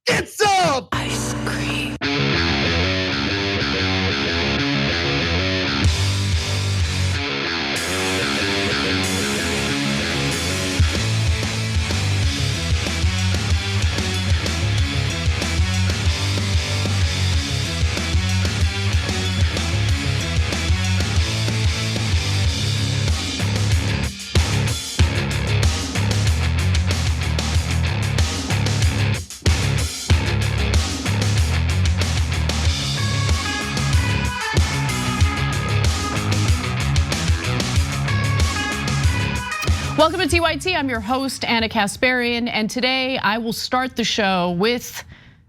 Get some ice cream. Welcome to TYT, I'm your host, Anna Kasparian, and today I will start the show with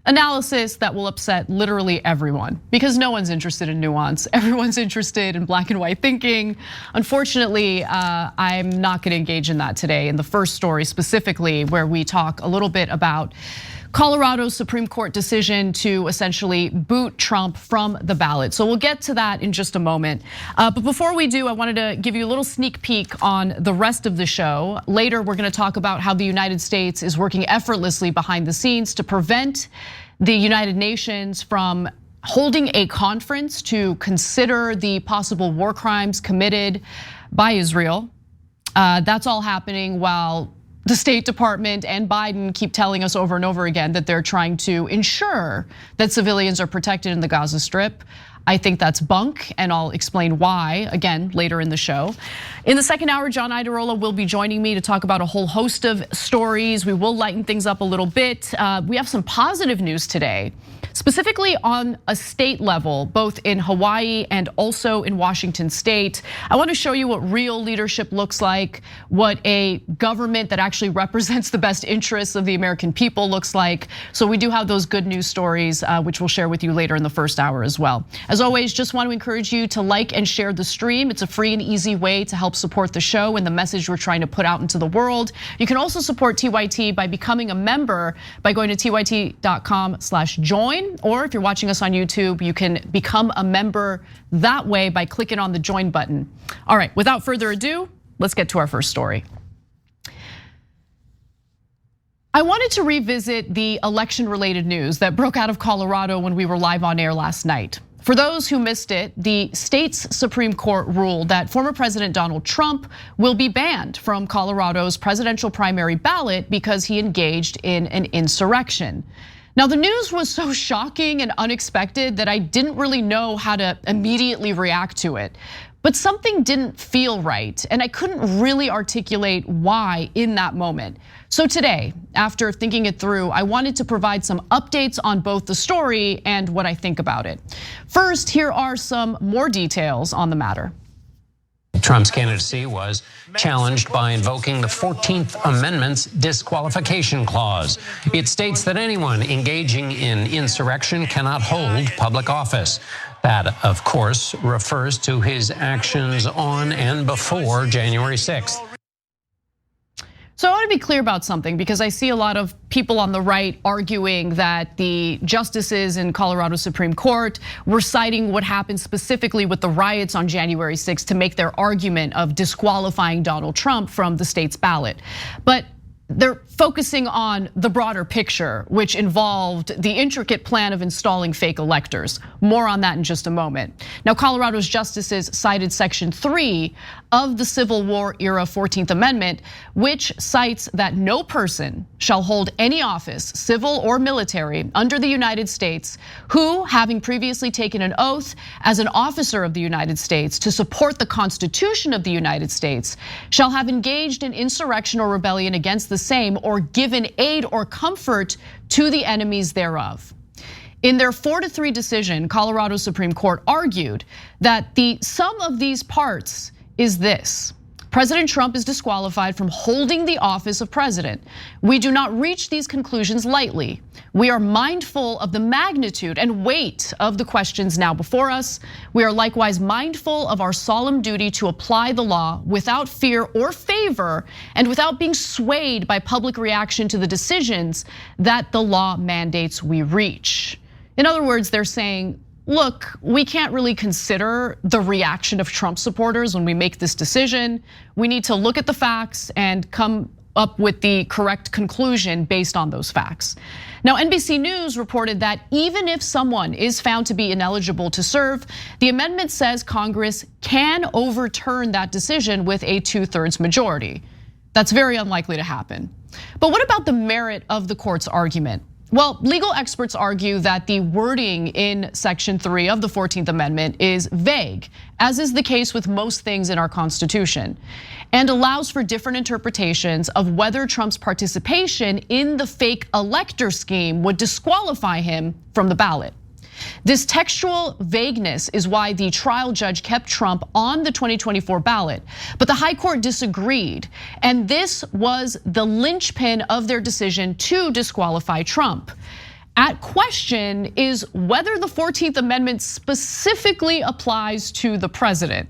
analysis that will upset literally everyone, because no one's interested in nuance. Everyone's interested in black and white thinking. Unfortunately, I'm not gonna engage in that today in the first story specifically, where we talk a little bit about Colorado's Supreme Court decision to essentially boot Trump from the ballot. So we'll get to that in just a moment. But before we do, I wanted to give you a little sneak peek on the rest of the show. Later, we're gonna talk about how the United States is working effortlessly behind the scenes to prevent the United Nations from holding a conference to consider the possible war crimes committed by Israel. That's all happening while the State Department and Biden keep telling us over and over again that they're trying to ensure that civilians are protected in the Gaza Strip. I think that's bunk, and I'll explain why, again, later in the show. In the second hour, John Idarola will be joining me to talk about a whole host of stories. We will lighten things up a little bit. We have some positive news today, specifically on a state level, both in Hawaii and also in Washington state. I want to show you what real leadership looks like, what a government that actually represents the best interests of the American people looks like. So we do have those good news stories, which we'll share with you later in the first hour as well. As always, just want to encourage you to like and share the stream. It's a free and easy way to help support the show and the message we're trying to put out into the world. You can also support TYT by becoming a member by going to tyt.com/join, or if you're watching us on YouTube, you can become a member that way by clicking on the join button. All right, without further ado, let's get to our first story. I wanted to revisit the election-related news that broke out of Colorado when we were live on air last night. For those who missed it, the state's Supreme Court ruled that former President Donald Trump will be banned from Colorado's presidential primary ballot because he engaged in an insurrection. Now, the news was so shocking and unexpected that I didn't really know how to immediately react to it. But something didn't feel right, and I couldn't really articulate why in that moment. So today, after thinking it through, I wanted to provide some updates on both the story and what I think about it. First, here are some more details on the matter. Trump's candidacy was challenged by invoking the 14th Amendment's disqualification clause. It states that anyone engaging in insurrection cannot hold public office. That, of course, refers to his actions on and before January 6th. So I want to be clear about something, because I see a lot of people on the right arguing that the justices in Colorado Supreme Court were citing what happened specifically with the riots on January 6th to make their argument of disqualifying Donald Trump from the state's ballot. But they're focusing on the broader picture, which involved the intricate plan of installing fake electors. More on that in just a moment. Now, Colorado's justices cited Section 3 of the Civil War era 14th Amendment, which cites that no person shall hold any office, civil or military, under the United States who, having previously taken an oath as an officer of the United States to support the Constitution of the United States, shall have engaged in insurrection or rebellion against the same, or given aid or comfort to the enemies thereof. In their 4-3 decision, Colorado Supreme Court argued that the sum of these parts is this: President Trump is disqualified from holding the office of president. We do not reach these conclusions lightly. We are mindful of the magnitude and weight of the questions now before us. We are likewise mindful of our solemn duty to apply the law without fear or favor, and without being swayed by public reaction to the decisions that the law mandates we reach. In other words, they're saying, look, we can't really consider the reaction of Trump supporters when we make this decision. We need to look at the facts and come up with the correct conclusion based on those facts. Now, NBC News reported that even if someone is found to be ineligible to serve, the amendment says Congress can overturn that decision with a 2/3 majority. That's very unlikely to happen. But what about the merit of the court's argument? Well, legal experts argue that the wording in Section 3 of the 14th Amendment is vague, as is the case with most things in our Constitution, and allows for different interpretations of whether Trump's participation in the fake elector scheme would disqualify him from the ballot. This textual vagueness is why the trial judge kept Trump on the 2024 ballot, but the high court disagreed, and this was the linchpin of their decision to disqualify Trump. At question is whether the 14th Amendment specifically applies to the president.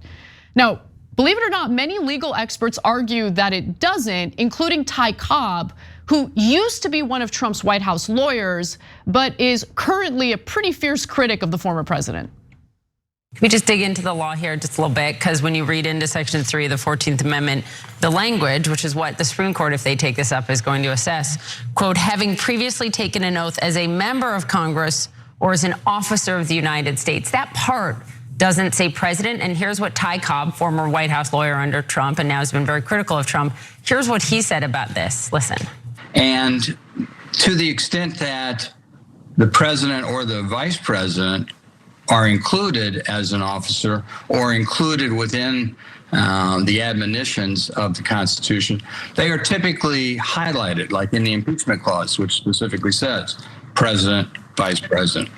Now, believe it or not, many legal experts argue that it doesn't, including Ty Cobb, who used to be one of Trump's White House lawyers, but is currently a pretty fierce critic of the former president. Can we just dig into the law here just a little bit? Because when you read into Section 3 of the 14th Amendment, the language, which is what the Supreme Court, if they take this up, is going to assess, quote, having previously taken an oath as a member of Congress or as an officer of the United States. That part doesn't say president, and here's what Ty Cobb, former White House lawyer under Trump and now has been very critical of Trump, here's what he said about this, listen. And to the extent that the president or the vice president are included as an officer or included within the admonitions of the Constitution, they are typically highlighted, like in the impeachment clause, which specifically says president, vice president.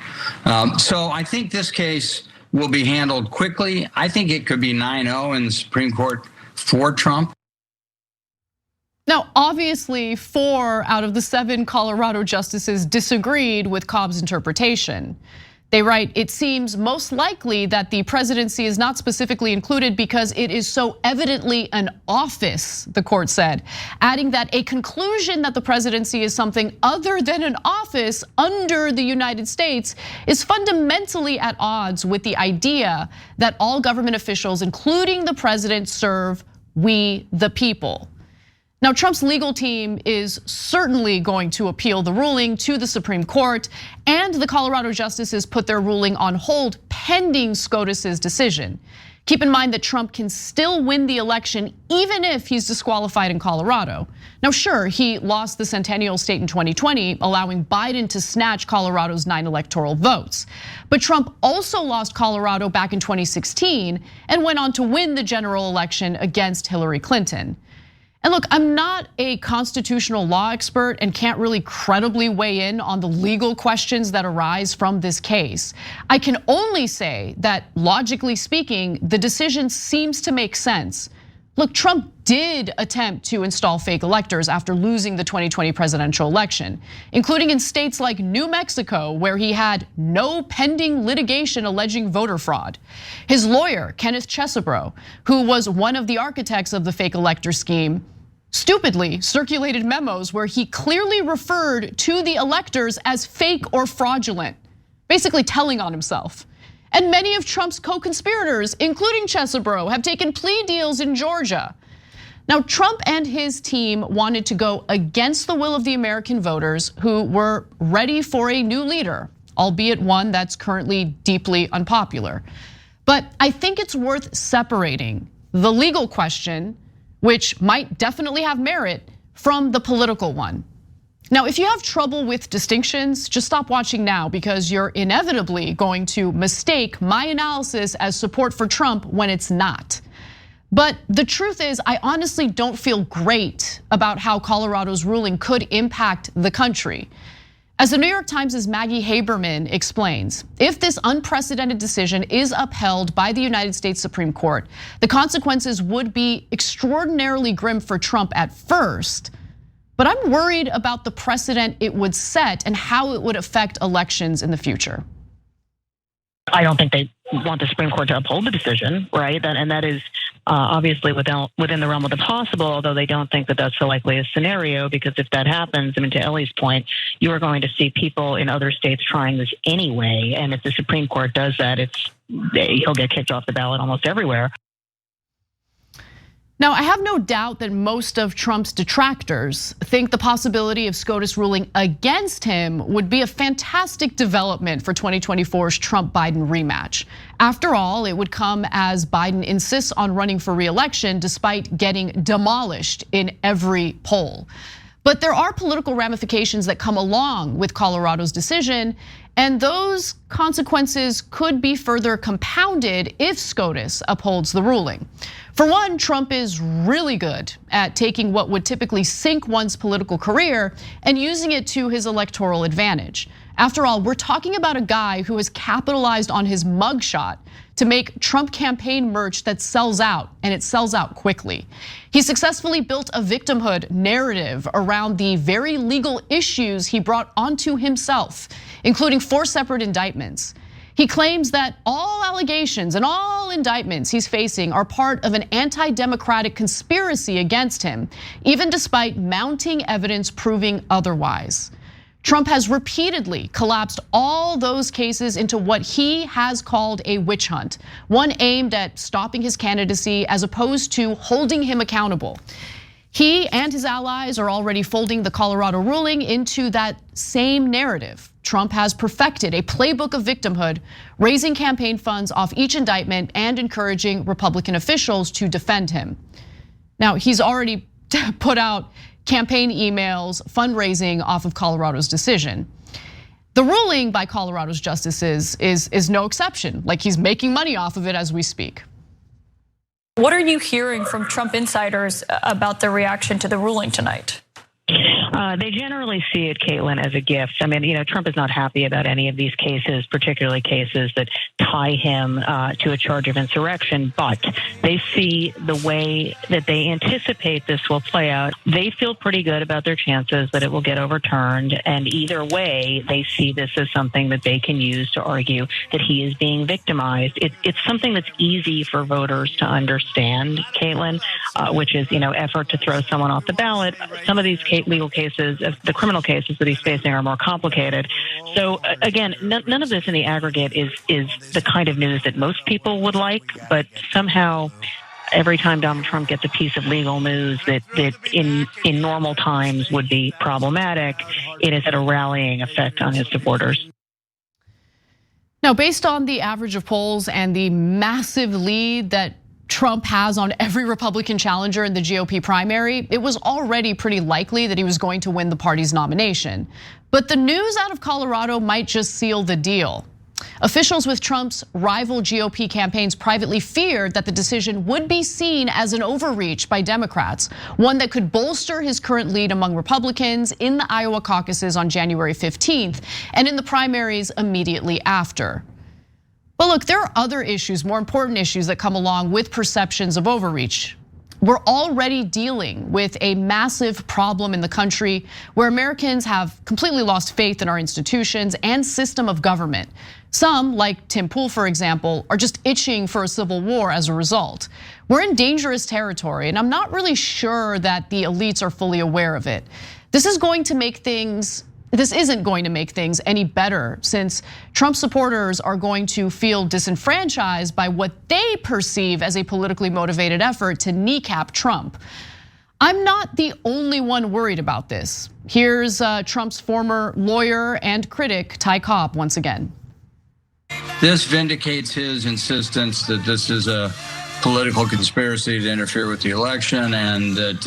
So I think this case will be handled quickly. I think it could be 9-0 in the Supreme Court for Trump. Now, obviously, 4 out of the 7 Colorado justices disagreed with Cobb's interpretation. They write, it seems most likely that the presidency is not specifically included because it is so evidently an office, the court said, adding that a conclusion that the presidency is something other than an office under the United States is fundamentally at odds with the idea that all government officials, including the president, serve we the people. Now, Trump's legal team is certainly going to appeal the ruling to the Supreme Court, and the Colorado justices put their ruling on hold pending SCOTUS's decision. Keep in mind that Trump can still win the election even if he's disqualified in Colorado. Now, sure, he lost the Centennial State in 2020, allowing Biden to snatch Colorado's 9 electoral votes. But Trump also lost Colorado back in 2016 and went on to win the general election against Hillary Clinton. And look, I'm not a constitutional law expert and can't really credibly weigh in on the legal questions that arise from this case. I can only say that logically speaking, the decision seems to make sense. Look, Trump did attempt to install fake electors after losing the 2020 presidential election, including in states like New Mexico, where he had no pending litigation alleging voter fraud. His lawyer, Kenneth Chesebro, who was one of the architects of the fake elector scheme, stupidly circulated memos where he clearly referred to the electors as fake or fraudulent, basically telling on himself. And many of Trump's co-conspirators, including Chesebro, have taken plea deals in Georgia. Now, Trump and his team wanted to go against the will of the American voters who were ready for a new leader, albeit one that's currently deeply unpopular. But I think it's worth separating the legal question, which might definitely have merit, from the political one. Now, if you have trouble with distinctions, just stop watching now because you're inevitably going to mistake my analysis as support for Trump when it's not. But the truth is, I honestly don't feel great about how Colorado's ruling could impact the country. As the New York Times' Maggie Haberman explains, if this unprecedented decision is upheld by the United States Supreme Court, the consequences would be extraordinarily grim for Trump at first, but I'm worried about the precedent it would set and how it would affect elections in the future. I don't think they want the Supreme Court to uphold the decision, right? And that is obviously within the realm of the possible, although they don't think that that's the likeliest scenario, because if that happens, I mean, to Ellie's point, you are going to see people in other states trying this anyway. And if the Supreme Court does that, he'll get kicked off the ballot almost everywhere. Now, I have no doubt that most of Trump's detractors think the possibility of SCOTUS ruling against him would be a fantastic development for 2024's Trump-Biden rematch. After all, it would come as Biden insists on running for re-election despite getting demolished in every poll. But there are political ramifications that come along with Colorado's decision, and those consequences could be further compounded if SCOTUS upholds the ruling. For one, Trump is really good at taking what would typically sink one's political career and using it to his electoral advantage. After all, we're talking about a guy who has capitalized on his mugshot to make Trump campaign merch that sells out, and it sells out quickly. He successfully built a victimhood narrative around the very legal issues he brought onto himself, including 4 separate indictments. He claims that all allegations and all indictments he's facing are part of an anti-democratic conspiracy against him, even despite mounting evidence proving otherwise. Trump has repeatedly collapsed all those cases into what he has called a witch hunt, one aimed at stopping his candidacy as opposed to holding him accountable. He and his allies are already folding the Colorado ruling into that same narrative. Trump has perfected a playbook of victimhood, raising campaign funds off each indictment and encouraging Republican officials to defend him. Now, he's already put out campaign emails, fundraising off of Colorado's decision. The ruling by Colorado's justices is no exception. Like, he's making money off of it as we speak. What are you hearing from Trump insiders about the reaction to the ruling tonight? They generally see it, Caitlin, as a gift. I mean, Trump is not happy about any of these cases, particularly cases that tie him to a charge of insurrection, but they see the way that they anticipate this will play out. They feel pretty good about their chances that it will get overturned, and either way, they see this as something that they can use to argue that he is being victimized. It's something that's easy for voters to understand, Caitlin, which is, effort to throw someone off the ballot. Some of these legal cases, the criminal cases that he's facing, are more complicated. So again, none of this in the aggregate is the kind of news that most people would like, but somehow every time Donald Trump gets a piece of legal news that in normal times would be problematic, it has had a rallying effect on his supporters. Now, based on the average of polls and the massive lead that Trump has on every Republican challenger in the GOP primary, it was already pretty likely that he was going to win the party's nomination. But the news out of Colorado might just seal the deal. Officials with Trump's rival GOP campaigns privately feared that the decision would be seen as an overreach by Democrats, one that could bolster his current lead among Republicans in the Iowa caucuses on January 15th and in the primaries immediately after. But look, there are other issues, more important issues that come along with perceptions of overreach. We're already dealing with a massive problem in the country where Americans have completely lost faith in our institutions and system of government. Some, like Tim Pool, for example, are just itching for a civil war as a result. We're in dangerous territory, and I'm not really sure that the elites are fully aware of it. This isn't going to make things any better, since Trump supporters are going to feel disenfranchised by what they perceive as a politically motivated effort to kneecap Trump. I'm not the only one worried about this. Here's Trump's former lawyer and critic, Ty Cobb, once again. This vindicates his insistence that this is a political conspiracy to interfere with the election, and that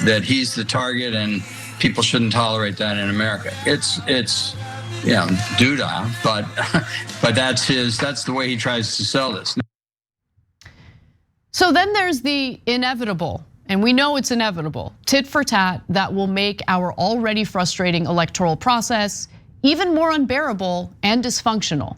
that he's the target, and people shouldn't tolerate that in America. It's doodah, but that's the way he tries to sell this. So then there's the inevitable, and we know it's inevitable, tit for tat that will make our already frustrating electoral process even more unbearable and dysfunctional.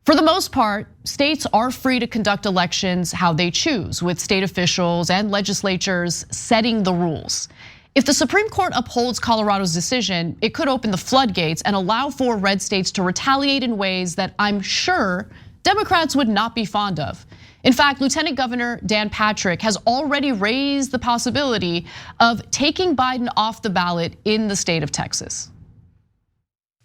For the most part, states are free to conduct elections how they choose, with state officials and legislatures setting the rules. If the Supreme Court upholds Colorado's decision, it could open the floodgates and allow for red states to retaliate in ways that I'm sure Democrats would not be fond of. In fact, Lieutenant Governor Dan Patrick has already raised the possibility of taking Biden off the ballot in the state of Texas.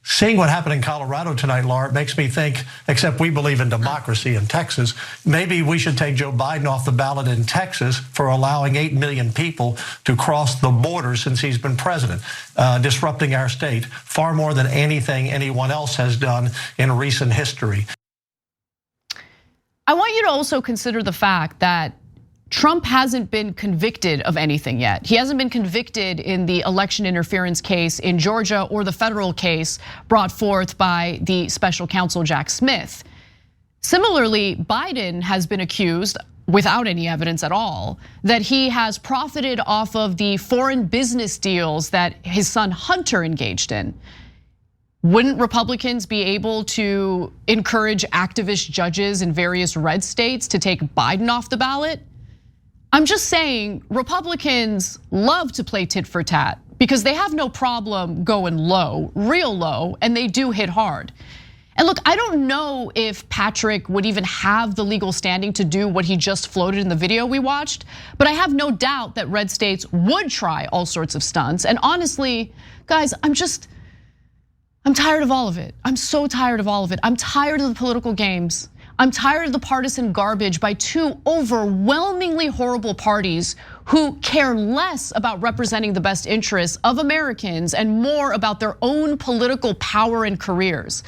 Seeing what happened in Colorado tonight, Laura, it makes me think, except we believe in democracy in Texas, maybe we should take Joe Biden off the ballot in Texas for allowing 8 million people to cross the border since he's been president, disrupting our state far more than anything anyone else has done in recent history. I want you to also consider the fact that Trump hasn't been convicted of anything yet. He hasn't been convicted in the election interference case in Georgia or the federal case brought forth by the special counsel Jack Smith. Similarly, Biden has been accused, without any evidence at all, that he has profited off of the foreign business deals that his son Hunter engaged in. Wouldn't Republicans be able to encourage activist judges in various red states to take Biden off the ballot? I'm just saying, Republicans love to play tit for tat because they have no problem going low, real low, and they do hit hard. And look, I don't know if Patrick would even have the legal standing to do what he just floated in the video we watched, but I have no doubt that red states would try all sorts of stunts. And honestly, guys, I'm tired of all of it. I'm so tired of all of it. I'm tired of the political games. I'm tired of the partisan garbage by two overwhelmingly horrible parties who care less about representing the best interests of Americans and more about their own political power and careers.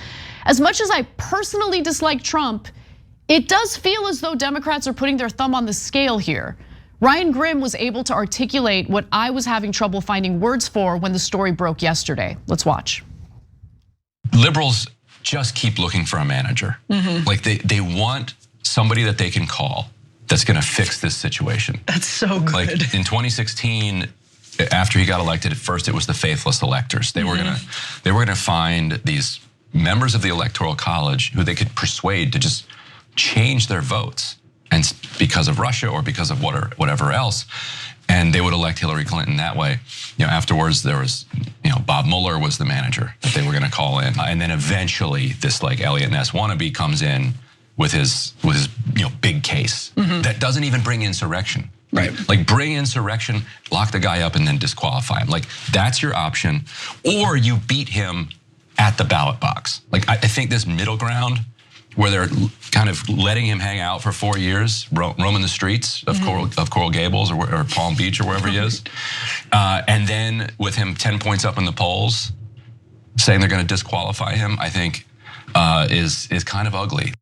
As much as I personally dislike Trump, it does feel as though Democrats are putting their thumb on the scale here. Ryan Grimm was able to articulate what I was having trouble finding words for when the story broke yesterday. Let's watch. Liberals just keep looking for a manager. Like they want somebody that they can call that's gonna fix this situation. That's so good. Like in 2016, after he got elected, at first it was the faithless electors. They were gonna find these members of the Electoral College who they could persuade to just change their votes, and because of Russia or because of whatever else. And they would elect Hillary Clinton that way. Afterwards there was, Bob Mueller was the manager that they were going to call in, and then eventually this like Elliot Ness wannabe comes in with his big case that doesn't even bring insurrection. Right. Like bring insurrection, lock the guy up, and then disqualify him. Like that's your option, or you beat him at the ballot box. Like I think this middle ground, where they're kind of letting him hang out for 4 years, roaming the streets of Coral Gables or Palm Beach or wherever he is. And then with him 10 points up in the polls, saying they're gonna disqualify him, I think is kind of ugly.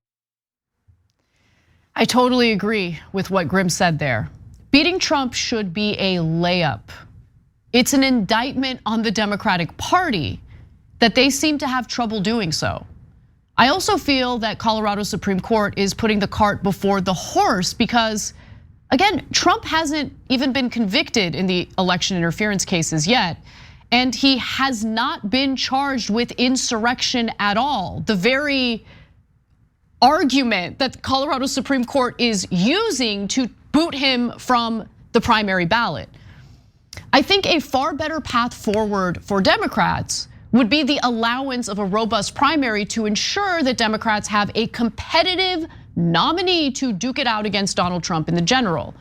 I totally agree with what Grimm said there. Beating Trump should be a layup. It's an indictment on the Democratic Party that they seem to have trouble doing so. I also feel that Colorado Supreme Court is putting the cart before the horse because, again, Trump hasn't even been convicted in the election interference cases yet, and he has not been charged with insurrection at all. The very argument that Colorado Supreme Court is using to boot him from the primary ballot. I think a far better path forward for Democrats would be the allowance of a robust primary to ensure that Democrats have a competitive nominee to duke it out against Donald Trump in the general.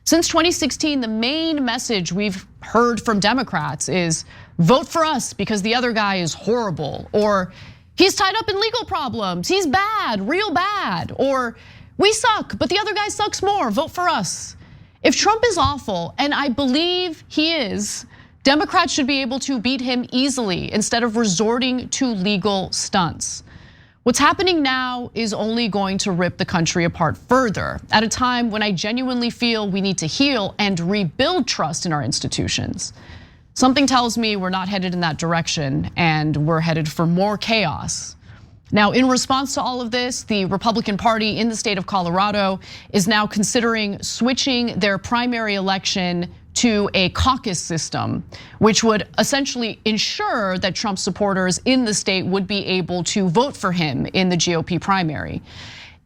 Since 2016, the main message we've heard from Democrats is vote for us because the other guy is horrible, or he's tied up in legal problems, he's bad, real bad, or we suck, but the other guy sucks more, vote for us. If Trump is awful, and I believe he is, Democrats should be able to beat him easily instead of resorting to legal stunts. What's happening now is only going to rip the country apart further at a time when I genuinely feel we need to heal and rebuild trust in our institutions. Something tells me we're not headed in that direction and we're headed for more chaos. Now, in response to all of this, the Republican Party in the state of Colorado is now considering switching their primary election to a caucus system, which would essentially ensure that Trump supporters in the state would be able to vote for him in the GOP primary.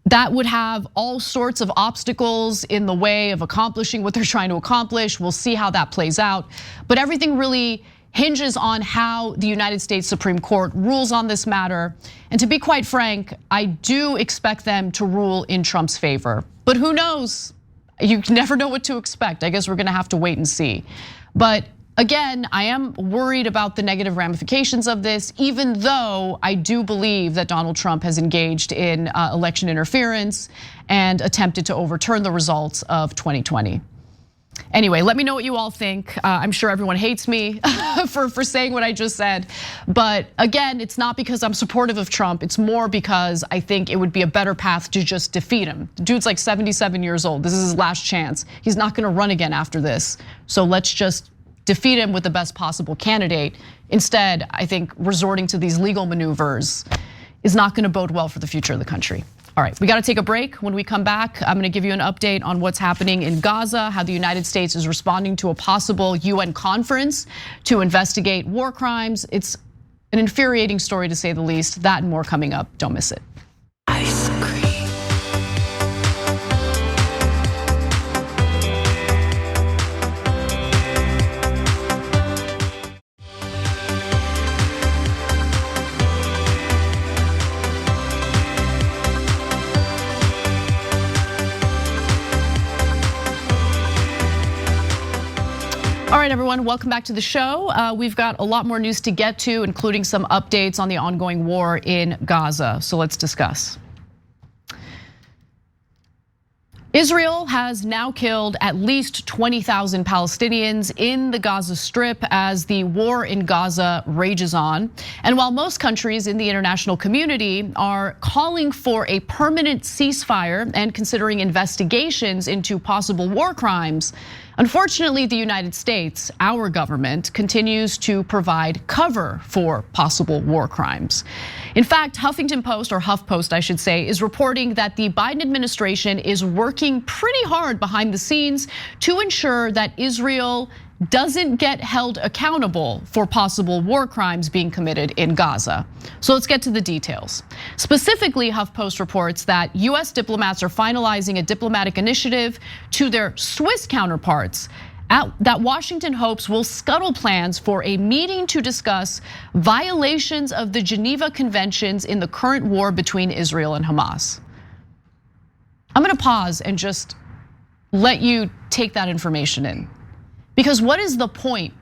That would have all sorts of obstacles in the way of accomplishing what they're trying to accomplish. We'll see how that plays out. But everything really hinges on how the United States Supreme Court rules on this matter. And to be quite frank, I do expect them to rule in Trump's favor. But who knows? You never know what to expect. I guess we're gonna have to wait and see. But Again, I am worried about the negative ramifications of this, even though I do believe that Donald Trump has engaged in election interference and attempted to overturn the results of 2020. Anyway, let me know what you all think. I'm sure everyone hates me for saying what I just said. But again, it's not because I'm supportive of Trump. It's more because I think it would be a better path to just defeat him. The dude's like 77 years old. This is his last chance. He's not gonna run again after this. So let's just defeat him with the best possible candidate. Instead, I think resorting to these legal maneuvers is not gonna bode well for the future of the country. All right, we gotta take a break. When we come back, I'm gonna give you an update on what's happening in Gaza, how the United States is responding to a possible UN conference to investigate war crimes. It's an infuriating story to say the least. That and more coming up, don't miss it. Ice cream. All right, everyone, welcome back to the show. We've got a lot more news to get to, including some updates on the ongoing war in Gaza. So let's discuss. Israel has now killed at least 20,000 Palestinians in the Gaza Strip as the war in Gaza rages on. And while most countries in the international community are calling for a permanent ceasefire and considering investigations into possible war crimes, unfortunately, the United States, our government, continues to provide cover for possible war crimes. In fact, Huffington Post, or HuffPost I should say, is reporting that the Biden administration is working pretty hard behind the scenes to ensure that Israel doesn't get held accountable for possible war crimes being committed in Gaza. So let's get to the details. Specifically, HuffPost reports that US diplomats are finalizing a diplomatic initiative to their Swiss counterparts that Washington hopes will scuttle plans for a meeting to discuss violations of the Geneva Conventions in the current war between Israel and Hamas. I'm gonna pause and just let you take that information in. Because what is the point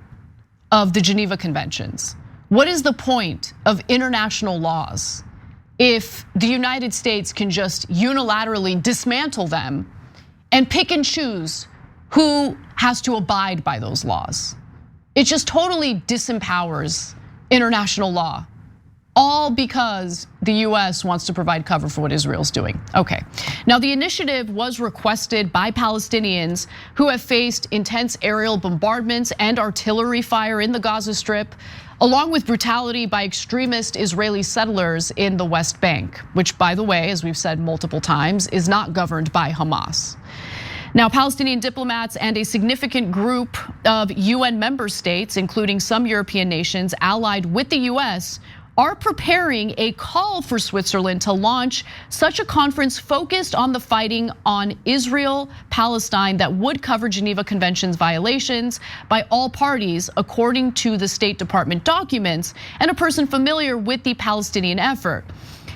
of the Geneva Conventions? What is the point of international laws if the United States can just unilaterally dismantle them and pick and choose who has to abide by those laws? It just totally disempowers international law, all because the US wants to provide cover for what Israel's doing. Okay, now the initiative was requested by Palestinians who have faced intense aerial bombardments and artillery fire in the Gaza Strip, along with brutality by extremist Israeli settlers in the West Bank, which, by the way, as we've said multiple times, is not governed by Hamas. Now, Palestinian diplomats and a significant group of UN member states, including some European nations allied with the US, are preparing a call for Switzerland to launch such a conference focused on the fighting on Israel-Palestine that would cover Geneva Conventions violations by all parties, according to the State Department documents and a person familiar with the Palestinian effort.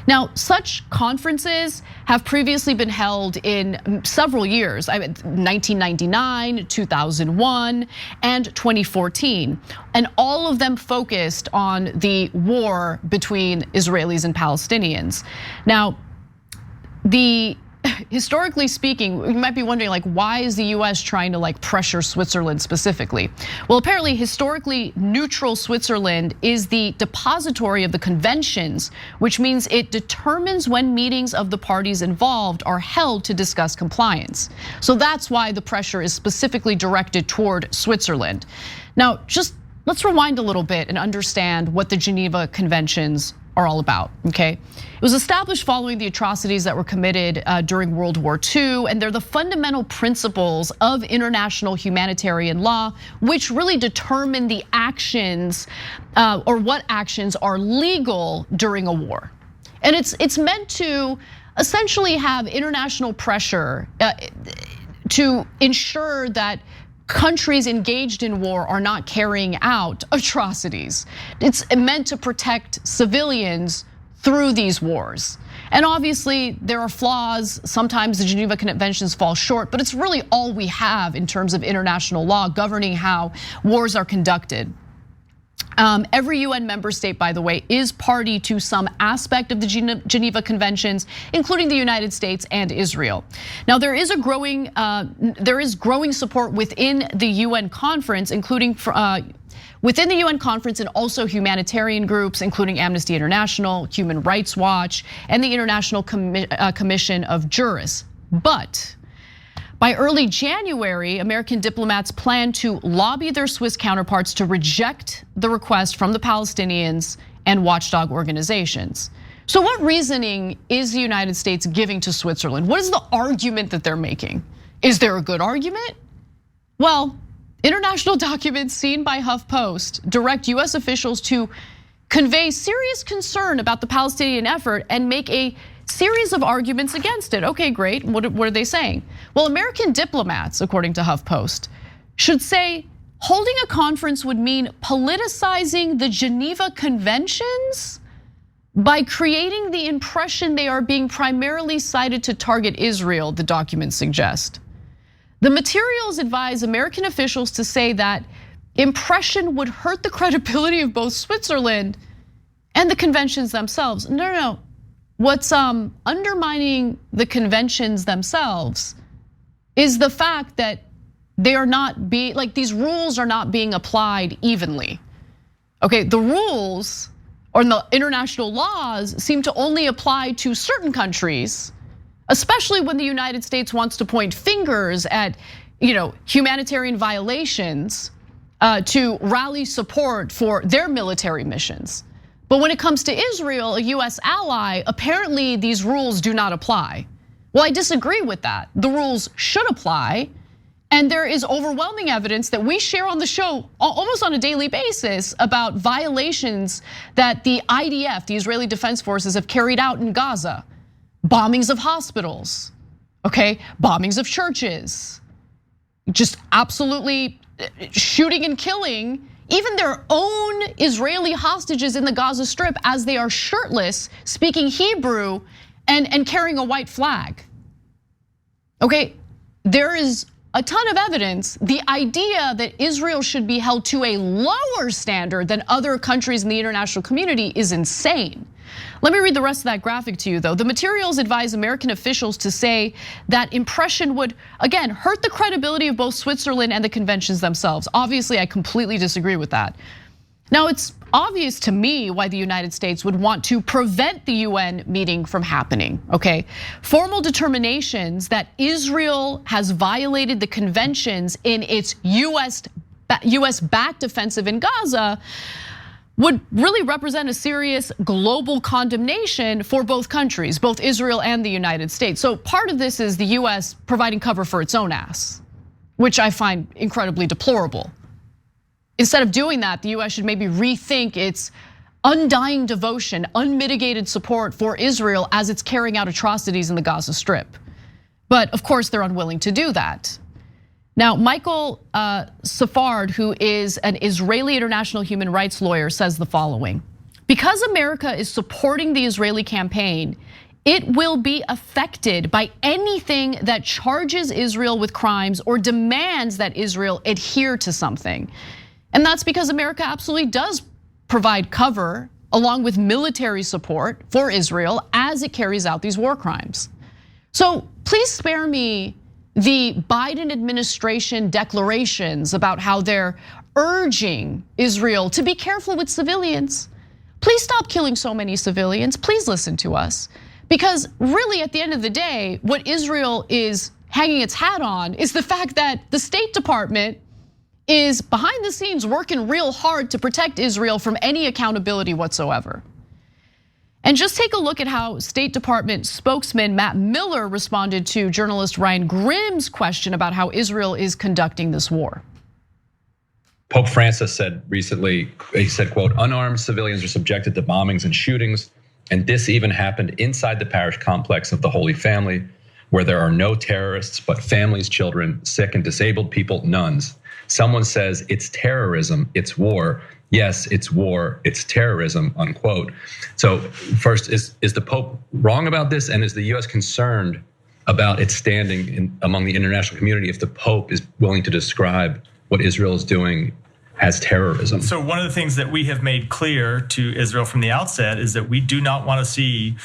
Now, such conferences have previously been held in several years, 1999, 2001, and 2014, and all of them focused on the war between Israelis and Palestinians. Now, historically speaking, you might be wondering, like, why is the US trying to pressure Switzerland specifically? Well, apparently historically neutral Switzerland is the depository of the conventions, which means it determines when meetings of the parties involved are held to discuss compliance. So that's why the pressure is specifically directed toward Switzerland. Now, just let's rewind a little bit and understand what the Geneva Conventions are all about, okay? It was established following the atrocities that were committed during World War II, and they're the fundamental principles of international humanitarian law, which really determine the actions or what actions are legal during a war. And it's meant to essentially have international pressure to ensure that countries engaged in war are not carrying out atrocities. It's meant to protect civilians through these wars. And obviously there are flaws. Sometimes the Geneva Conventions fall short, but it's really all we have in terms of international law governing how wars are conducted. Every UN member state, by the way, is party to some aspect of the Geneva Conventions, including the United States and Israel. Now, there is growing support within the UN conference, including within the UN conference and also humanitarian groups, including Amnesty International, Human Rights Watch, and the International Commission of Jurists. But by early January, American diplomats plan to lobby their Swiss counterparts to reject the request from the Palestinians and watchdog organizations. So what reasoning is the United States giving to Switzerland? What is the argument that they're making? Is there a good argument? Well, international documents seen by HuffPost direct US officials to convey serious concern about the Palestinian effort and make a series of arguments against it. Okay, great. What are they saying? Well, American diplomats, according to HuffPost, should say holding a conference would mean politicizing the Geneva Conventions by creating the impression they are being primarily cited to target Israel, the documents suggest. The materials advise American officials to say that impression would hurt the credibility of both Switzerland and the conventions themselves. No. What's undermining the conventions themselves is the fact that they are not these rules are not being applied evenly. Okay, the rules or the international laws seem to only apply to certain countries, especially when the United States wants to point fingers at humanitarian violations to rally support for their military missions. But when it comes to Israel, a US ally, apparently these rules do not apply. Well, I disagree with that. The rules should apply. And there is overwhelming evidence that we share on the show almost on a daily basis about violations that the IDF, the Israeli Defense Forces, have carried out in Gaza. Bombings of hospitals, okay? Bombings of churches. Just absolutely shooting and killing even their own Israeli hostages in the Gaza Strip as they are shirtless, speaking Hebrew, and carrying a white flag. Okay, there is a ton of evidence. The idea that Israel should be held to a lower standard than other countries in the international community is insane. Let me read the rest of that graphic to you though. The materials advise American officials to say that impression would, again, hurt the credibility of both Switzerland and the conventions themselves. Obviously, I completely disagree with that. Now, it's obvious to me why the United States would want to prevent the UN meeting from happening, okay? Formal determinations that Israel has violated the conventions in its US-backed offensive in Gaza would really represent a serious global condemnation for both countries, both Israel and the United States. So part of this is the US providing cover for its own ass, which I find incredibly deplorable. Instead of doing that, the US should maybe rethink its undying devotion, unmitigated support for Israel as it's carrying out atrocities in the Gaza Strip. But of course, they're unwilling to do that. Now, Michael Safard, who is an Israeli international human rights lawyer, says the following: because America is supporting the Israeli campaign, it will be affected by anything that charges Israel with crimes or demands that Israel adhere to something. And that's because America absolutely does provide cover along with military support for Israel as it carries out these war crimes. So please spare me the Biden administration declarations about how they're urging Israel to be careful with civilians. Please stop killing so many civilians. Please listen to us. Because really, at the end of the day, what Israel is hanging its hat on is the fact that the State Department is behind the scenes working real hard to protect Israel from any accountability whatsoever. And just take a look at how State Department spokesman Matt Miller responded to journalist Ryan Grimm's question about how Israel is conducting this war. Pope Francis said recently, he said, quote, unarmed civilians are subjected to bombings and shootings, and this even happened inside the parish complex of the Holy Family, where there are no terrorists, but families, children, sick and disabled people, nuns, someone says it's terrorism, it's war. Yes, it's war, it's terrorism, unquote. So first, is the Pope wrong about this? And is the US concerned about its standing among the international community if the Pope is willing to describe what Israel is doing as terrorism? So one of the things that we have made clear to Israel from the outset is that we do not want to see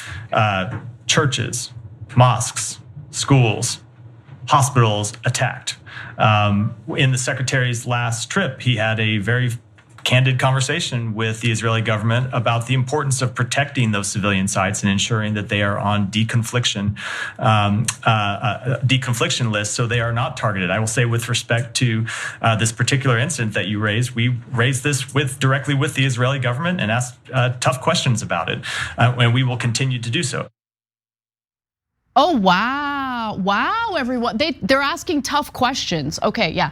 churches, mosques, schools, hospitals attacked. In the secretary's last trip, he had a very candid conversation with the Israeli government about the importance of protecting those civilian sites and ensuring that they are on deconfliction lists, so they are not targeted. I will say, with respect to this particular incident that you raised, we raised this directly with the Israeli government and asked tough questions about it, and we will continue to do so. Oh, wow, everyone. They're asking tough questions. Okay, yeah.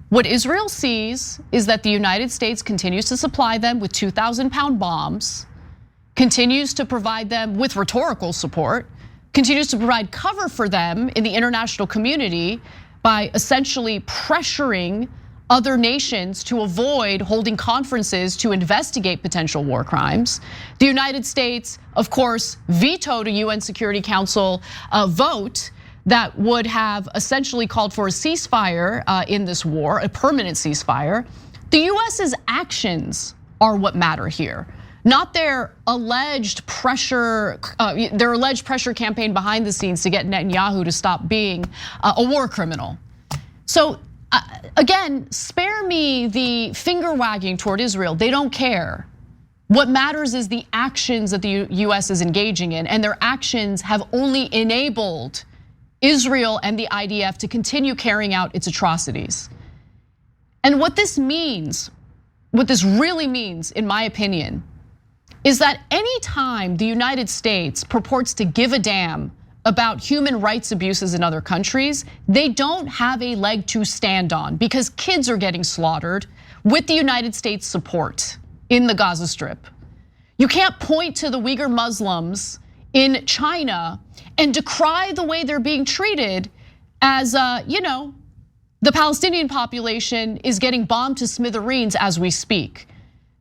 What Israel sees is that the United States continues to supply them with 2,000-pound bombs, continues to provide them with rhetorical support, continues to provide cover for them in the international community by essentially pressuring other nations to avoid holding conferences to investigate potential war crimes. The United States, of course, vetoed a UN Security Council vote that would have essentially called for a ceasefire in this war, a permanent ceasefire. The US's actions are what matter here, not their alleged pressure campaign behind the scenes to get Netanyahu to stop being a war criminal. So again, spare me the finger wagging toward Israel. They don't care. What matters is the actions that the US is engaging in, and their actions have only enabled Israel and the IDF to continue carrying out its atrocities. And what this means, what this really means, in my opinion, is that anytime the United States purports to give a damn about human rights abuses in other countries, they don't have a leg to stand on, because kids are getting slaughtered with the United States support in the Gaza Strip. You can't point to the Uyghur Muslims in China and decry the way they're being treated as, the Palestinian population is getting bombed to smithereens as we speak.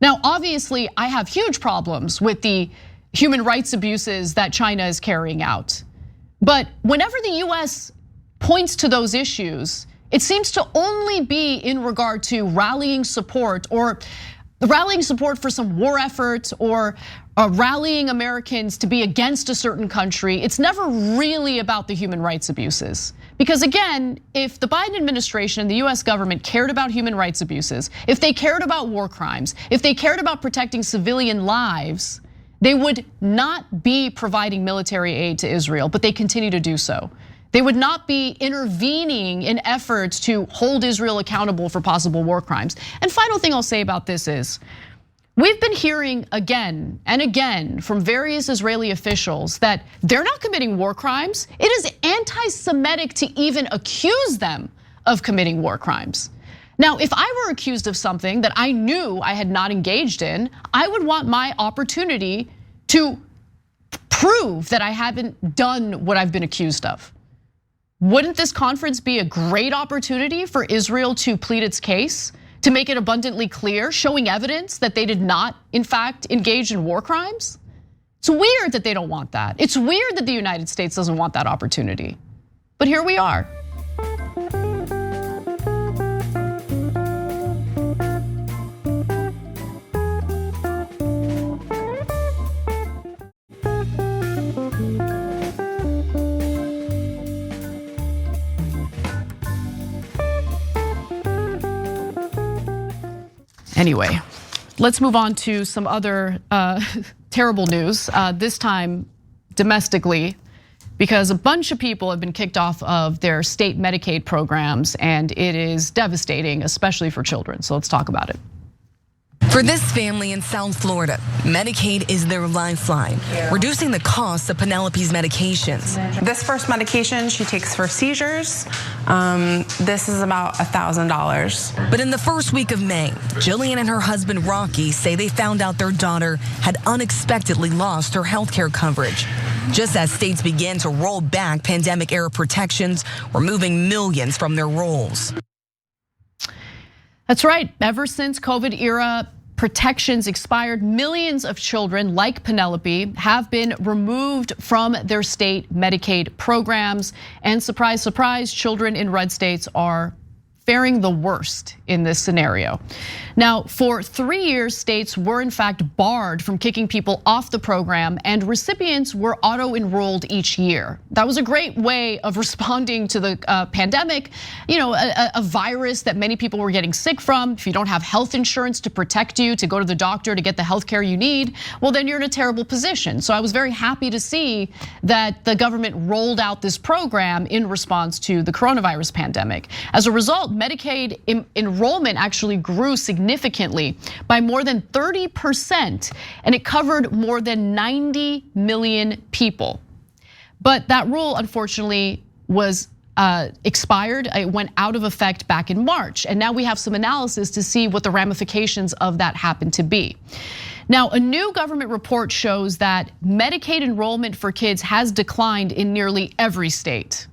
Now, obviously, I have huge problems with the human rights abuses that China is carrying out. But whenever the US points to those issues, it seems to only be in regard to rallying support for some war effort, or rallying Americans to be against a certain country. It's never really about the human rights abuses. Because again, if the Biden administration and the US government cared about human rights abuses, if they cared about war crimes, if they cared about protecting civilian lives, they would not be providing military aid to Israel, but they continue to do so. They would not be intervening in efforts to hold Israel accountable for possible war crimes. And final thing I'll say about this is, we've been hearing again and again from various Israeli officials that they're not committing war crimes. It is anti-Semitic to even accuse them of committing war crimes. Now, if I were accused of something that I knew I had not engaged in, I would want my opportunity to prove that I haven't done what I've been accused of. Wouldn't this conference be a great opportunity for Israel to plead its case, to make it abundantly clear, showing evidence that they did not, in fact, engage in war crimes? It's weird that they don't want that. It's weird that the United States doesn't want that opportunity. But here we are. Anyway, let's move on to some other terrible news, this time domestically, because a bunch of people have been kicked off of their state Medicaid programs, and it is devastating, especially for children. So let's talk about it. For this family in South Florida, Medicaid is their lifeline, reducing the cost of Penelope's medications. This first medication she takes for seizures, this is about $1,000. But in the first week of May, Jillian and her husband Rocky say they found out their daughter had unexpectedly lost her health care coverage. Just as states began to roll back pandemic-era protections, removing millions from their rolls. That's right. Ever since COVID era protections expired, millions of children like Penelope have been removed from their state Medicaid programs. And surprise, surprise, children in red states are faring the worst in this scenario. Now, for 3 years, states were in fact barred from kicking people off the program, and recipients were auto-enrolled each year. That was a great way of responding to the pandemic, a virus that many people were getting sick from. If you don't have health insurance to protect you, to go to the doctor, to get the health care you need, well, then you're in a terrible position. So I was very happy to see that the government rolled out this program in response to the coronavirus pandemic. As a result, Medicaid enrollment actually grew significantly by more than 30%, and it covered more than 90 million people. But that rule, unfortunately, was expired. It went out of effect back in March, and now we have some analysis to see what the ramifications of that happen to be. Now, a new government report shows that Medicaid enrollment for kids has declined in nearly every state.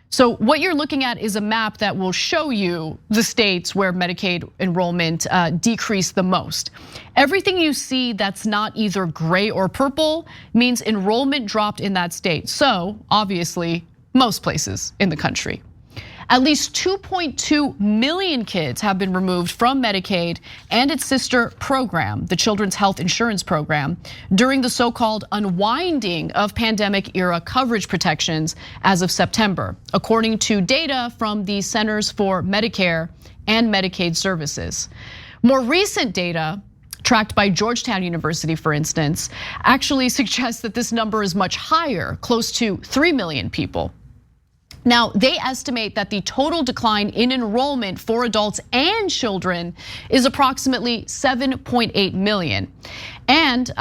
So what you're looking at is a map that will show you the states where Medicaid enrollment decreased the most. Everything you see that's not either gray or purple means enrollment dropped in that state. So obviously, most places in the country. At least 2.2 million kids have been removed from Medicaid and its sister program, the Children's Health Insurance Program, during the so-called unwinding of pandemic-era coverage protections as of September, according to data from the Centers for Medicare and Medicaid Services. More recent data tracked by Georgetown University, for instance, actually suggests that this number is much higher, close to 3 million people. Now, they estimate that the total decline in enrollment for adults and children is approximately 7.8 million, and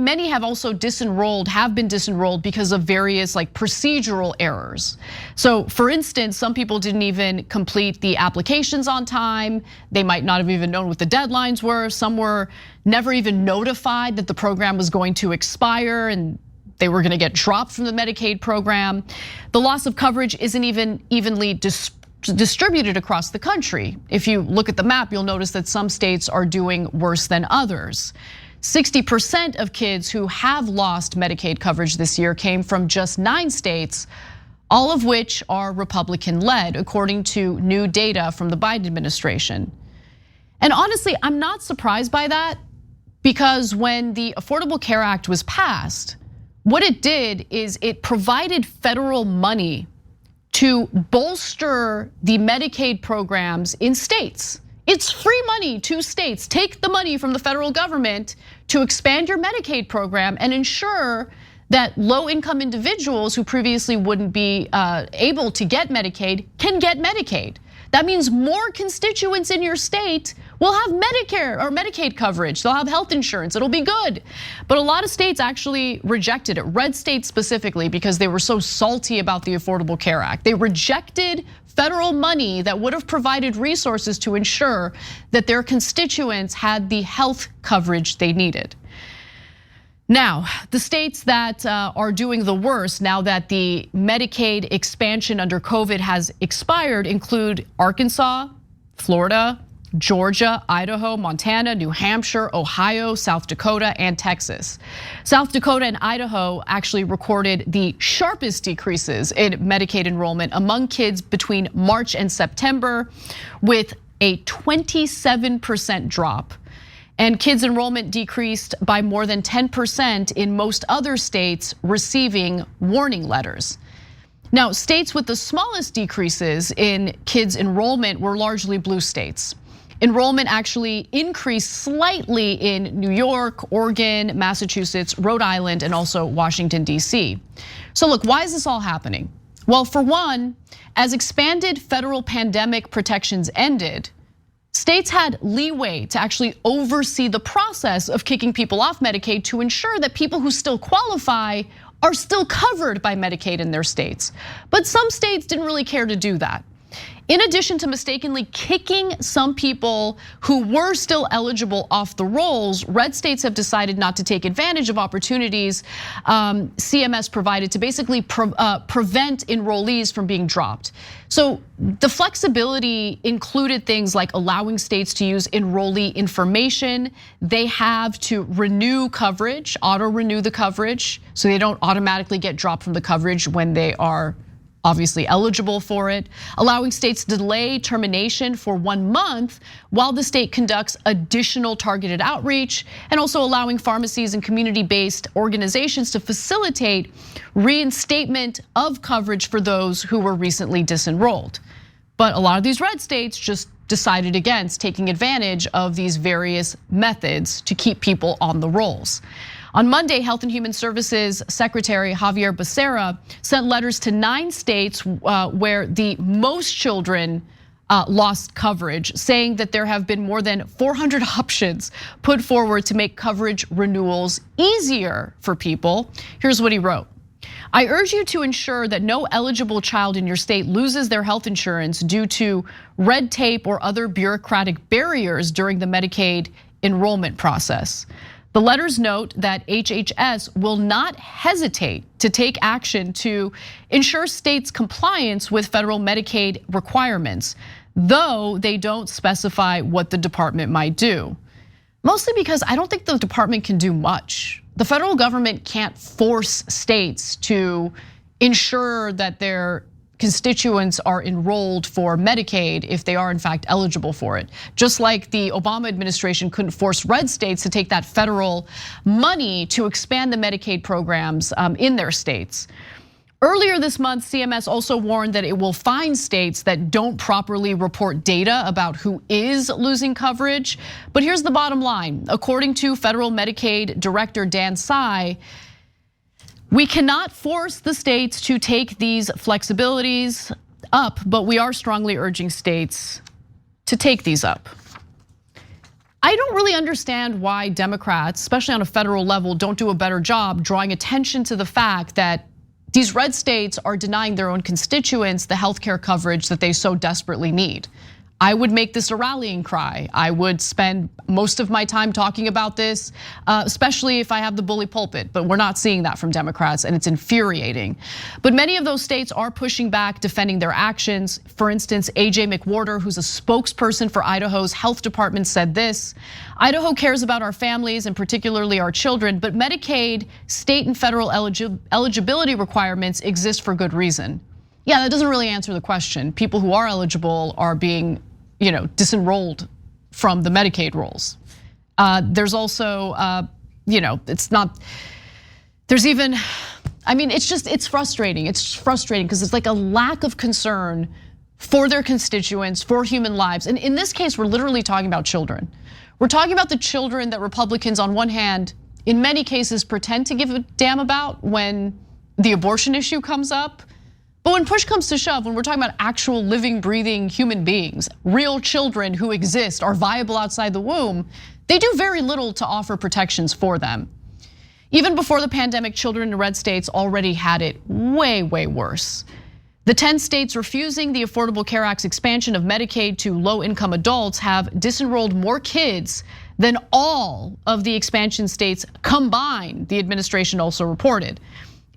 many have also been disenrolled because of various procedural errors. So for instance, some people didn't even complete the applications on time. They might not have even known what the deadlines were. Some were never even notified that the program was going to expire and they were gonna get dropped from the Medicaid program. The loss of coverage isn't even evenly distributed across the country. If you look at the map, you'll notice that some states are doing worse than others. 60% of kids who have lost Medicaid coverage this year came from just 9 states, all of which are Republican-led, according to new data from the Biden administration. And honestly, I'm not surprised by that, because when the Affordable Care Act was passed, what it did is it provided federal money to bolster the Medicaid programs in states. It's free money to states. Take the money from the federal government to expand your Medicaid program and ensure that low-income individuals who previously wouldn't be able to get Medicaid can get Medicaid. That means more constituents in your state will have Medicare or Medicaid coverage. They'll have health insurance, it'll be good. But a lot of states actually rejected it, red states specifically, because they were so salty about the Affordable Care Act. They rejected federal money that would have provided resources to ensure that their constituents had the health coverage they needed. Now, the states that are doing the worst now that the Medicaid expansion under COVID has expired include Arkansas, Florida, Georgia, Idaho, Montana, New Hampshire, Ohio, South Dakota, and Texas. South Dakota and Idaho actually recorded the sharpest decreases in Medicaid enrollment among kids between March and September, with a 27% drop. And kids' enrollment decreased by more than 10% in most other states receiving warning letters. Now, states with the smallest decreases in kids' enrollment were largely blue states. Enrollment actually increased slightly in New York, Oregon, Massachusetts, Rhode Island, and also Washington, D.C. So look, why is this all happening? Well, for one, as expanded federal pandemic protections ended, states had leeway to actually oversee the process of kicking people off Medicaid to ensure that people who still qualify are still covered by Medicaid in their states. But some states didn't really care to do that. In addition to mistakenly kicking some people who were still eligible off the rolls, red states have decided not to take advantage of opportunities CMS provided to basically prevent enrollees from being dropped. So the flexibility included things like allowing states to use enrollee information. They have to renew coverage, auto-renew the coverage, so they don't automatically get dropped from the coverage when they are obviously eligible for it, allowing states to delay termination for 1 month while the state conducts additional targeted outreach, and also allowing pharmacies and community-based organizations to facilitate reinstatement of coverage for those who were recently disenrolled. But a lot of these red states just decided against taking advantage of these various methods to keep people on the rolls. On Monday, Health and Human Services Secretary Javier Becerra sent letters to 9 states where the most children lost coverage, saying that there have been more than 400 options put forward to make coverage renewals easier for people. Here's what he wrote. I urge you to ensure that no eligible child in your state loses their health insurance due to red tape or other bureaucratic barriers during the Medicaid enrollment process. The letters note that HHS will not hesitate to take action to ensure states' compliance with federal Medicaid requirements, though they don't specify what the department might do. Mostly because I don't think the department can do much. The federal government can't force states to ensure that their constituents are enrolled for Medicaid if they are in fact eligible for it. Just like the Obama administration couldn't force red states to take that federal money to expand the Medicaid programs in their states. Earlier this month, CMS also warned that it will fine states that don't properly report data about who is losing coverage. But here's the bottom line. According to federal Medicaid Director Dan Tsai, we cannot force the states to take these flexibilities up, but we are strongly urging states to take these up. I don't really understand why Democrats, especially on a federal level, don't do a better job drawing attention to the fact that these red states are denying their own constituents the healthcare coverage that they so desperately need. I would make this a rallying cry. I would spend most of my time talking about this, especially if I have the bully pulpit, but we're not seeing that from Democrats and it's infuriating. But many of those states are pushing back, defending their actions. For instance, AG McWhorter, who's a spokesperson for Idaho's health department, said this: Idaho cares about our families and particularly our children, but Medicaid, state and federal eligibility requirements exist for good reason. Yeah, that doesn't really answer the question. People who are eligible are being, disenrolled from the Medicaid rolls. There's also, it's not. There's even, it's frustrating. It's frustrating because it's like a lack of concern for their constituents, for human lives. And in this case, we're literally talking about children. We're talking about the children that Republicans, on one hand, in many cases, pretend to give a damn about when the abortion issue comes up. But when push comes to shove, when we're talking about actual living, breathing human beings, real children who exist, are viable outside the womb, they do very little to offer protections for them. Even before the pandemic, children in red states already had it way, way worse. The 10 states refusing the Affordable Care Act's expansion of Medicaid to low-income adults have disenrolled more kids than all of the expansion states combined, the administration also reported.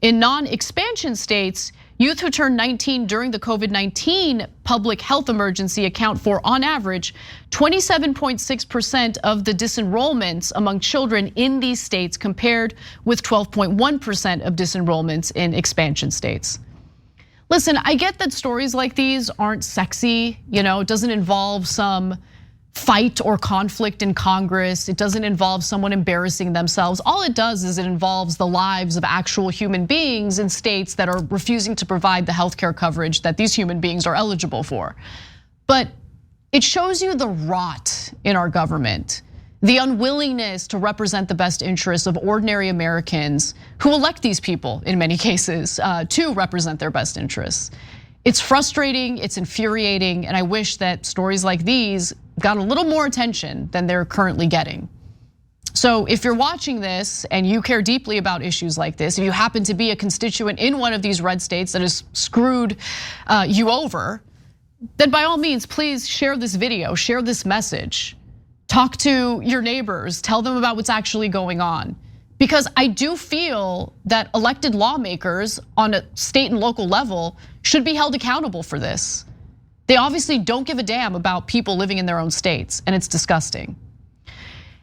In non-expansion states, youth who turned 19 during the COVID-19 public health emergency account for, on average, 27.6% of the disenrollments among children in these states, compared with 12.1% of disenrollments in expansion states. Listen, I get that stories like these aren't sexy, it doesn't involve some fight or conflict in Congress. It doesn't involve someone embarrassing themselves. All it does is it involves the lives of actual human beings in states that are refusing to provide the healthcare coverage that these human beings are eligible for. But it shows you the rot in our government, the unwillingness to represent the best interests of ordinary Americans who elect these people in many cases to represent their best interests. It's frustrating, it's infuriating, and I wish that stories like these got a little more attention than they're currently getting. So if you're watching this and you care deeply about issues like this, if you happen to be a constituent in one of these red states that has screwed you over, then by all means, please share this video, share this message. Talk to your neighbors, tell them about what's actually going on. Because I do feel that elected lawmakers on a state and local level should be held accountable for this. They obviously don't give a damn about people living in their own states, and it's disgusting.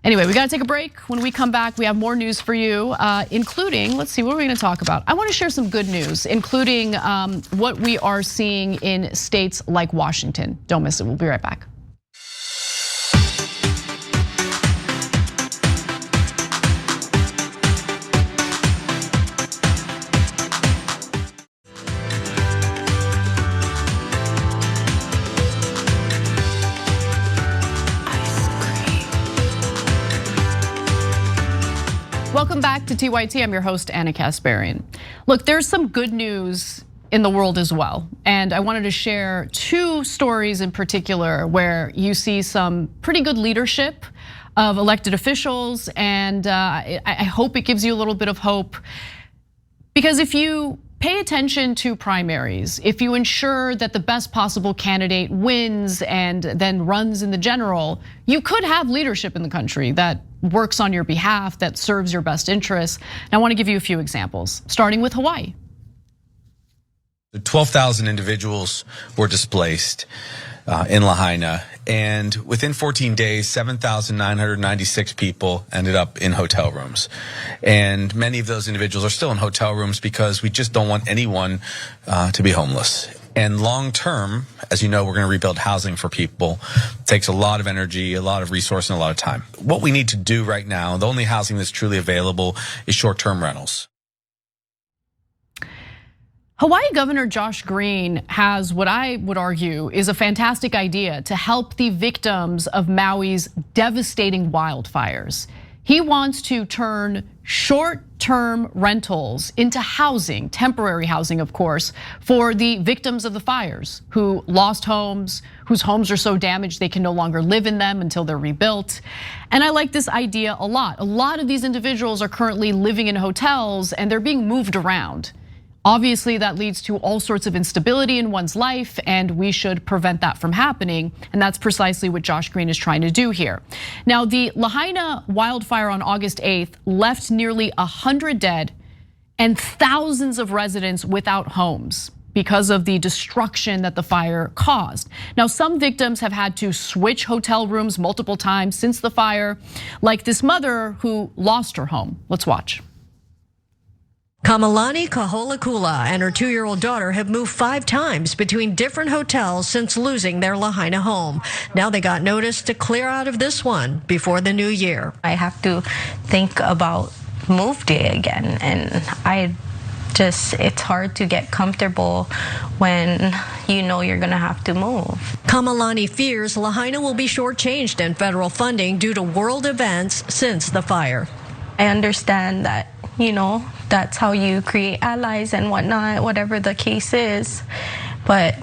Anyway, we gotta take a break. When we come back, we have more news for you, including, let's see, what are we gonna talk about? I wanna share some good news, including what we are seeing in states like Washington. Don't miss it, we'll be right back. Welcome back to TYT. I'm your host, Anna Kasparian. Look, there's some good news in the world as well. And I wanted to share two stories in particular where you see some pretty good leadership of elected officials. And I hope it gives you a little bit of hope. Because if you pay attention to primaries, if you ensure that the best possible candidate wins and then runs in the general, you could have leadership in the country that works on your behalf, that serves your best interests. And I want to give you a few examples, starting with Hawaii. 12,000 individuals were displaced in Lahaina, and within 14 days, 7,996 people ended up in hotel rooms. And many of those individuals are still in hotel rooms because we just don't want anyone to be homeless. And long term, as you know, we're going to rebuild housing for people. It takes a lot of energy, a lot of resource, and a lot of time. What we need to do right now, the only housing that's truly available is short-term rentals. Hawaii Governor Josh Green has what I would argue is a fantastic idea to help the victims of Maui's devastating wildfires. He wants to turn short-term rentals into housing, temporary housing, of course, for the victims of the fires who lost homes, whose homes are so damaged they can no longer live in them until they're rebuilt. And I like this idea a lot. A lot of these individuals are currently living in hotels and they're being moved around. Obviously, that leads to all sorts of instability in one's life, and we should prevent that from happening. And that's precisely what Josh Green is trying to do here. Now, the Lahaina wildfire on August 8th left nearly 100 dead and thousands of residents without homes because of the destruction that the fire caused. Now, some victims have had to switch hotel rooms multiple times since the fire, like this mother who lost her home. Let's watch. Kamalani Kaholakula and her 2-year-old daughter have moved 5 times between different hotels since losing their Lahaina home. Now they got notice to clear out of this one before the new year. I have to think about move day again, and it's hard to get comfortable when you know you're gonna have to move. Kamalani fears Lahaina will be shortchanged in federal funding due to world events since the fire. I understand that, that's how you create allies and whatnot, whatever the case is, but